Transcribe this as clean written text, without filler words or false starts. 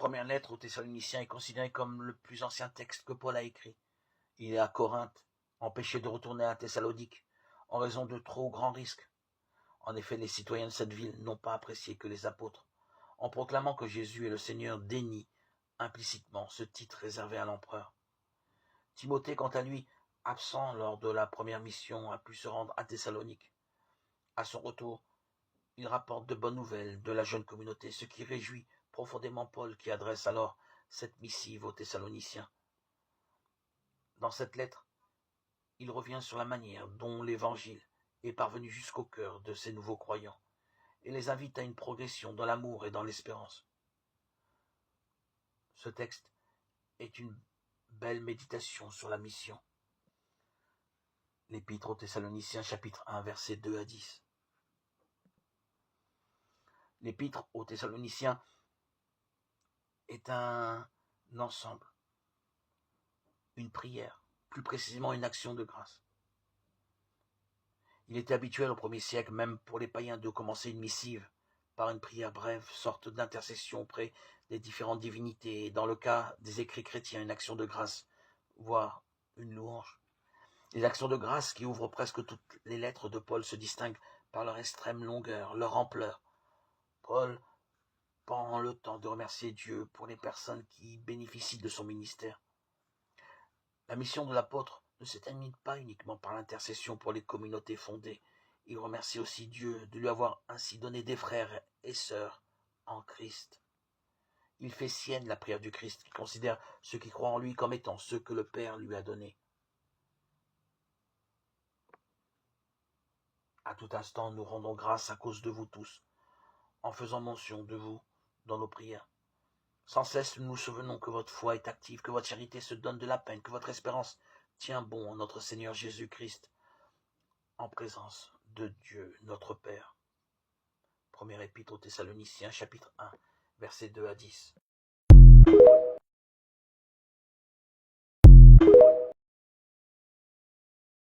première lettre aux Thessaloniciens est considérée comme le plus ancien texte que Paul a écrit. Il est à Corinthe, empêché de retourner à Thessalonique, en raison de trop grands risques. En effet, les citoyens de cette ville n'ont pas apprécié que les apôtres, en proclamant que Jésus est le Seigneur, dénient implicitement ce titre réservé à l'empereur. Timothée, quant à lui, absent lors de la première mission, a pu se rendre à Thessalonique. À son retour, il rapporte de bonnes nouvelles de la jeune communauté, ce qui réjouit profondément Paul, qui adresse alors cette missive aux Thessaloniciens. Dans cette lettre, il revient sur la manière dont l'Évangile est parvenu jusqu'au cœur de ces nouveaux croyants et les invite à une progression dans l'amour et dans l'espérance. Ce texte est une belle méditation sur la mission. L'Épître aux Thessaloniciens, chapitre 1, versets 2 à 10. L'Épître aux Thessaloniciens est un ensemble, une prière, plus précisément une action de grâce. Il était habituel au premier siècle, même pour les païens, de commencer une missive par une prière brève, sorte d'intercession auprès des différentes divinités, et dans le cas des écrits chrétiens, une action de grâce, voire une louange. Les actions de grâce qui ouvrent presque toutes les lettres de Paul se distinguent par leur extrême longueur, leur ampleur. Paul prend le temps de remercier Dieu pour les personnes qui bénéficient de son ministère. La mission de l'apôtre ne se termine pas uniquement par l'intercession pour les communautés fondées. Il remercie aussi Dieu de lui avoir ainsi donné des frères et sœurs en Christ. Il fait sienne la prière du Christ, qui considère ceux qui croient en lui comme étant ceux que le Père lui a donnés. À tout instant, nous rendons grâce à cause de vous tous, en faisant mention de vous dans nos prières. Sans cesse, nous nous souvenons que votre foi est active, que votre charité se donne de la peine, que votre espérance tient bon en notre Seigneur Jésus-Christ, en présence de Dieu, notre Père. Première épître aux Thessaloniciens, chapitre 1, versets 2 à 10.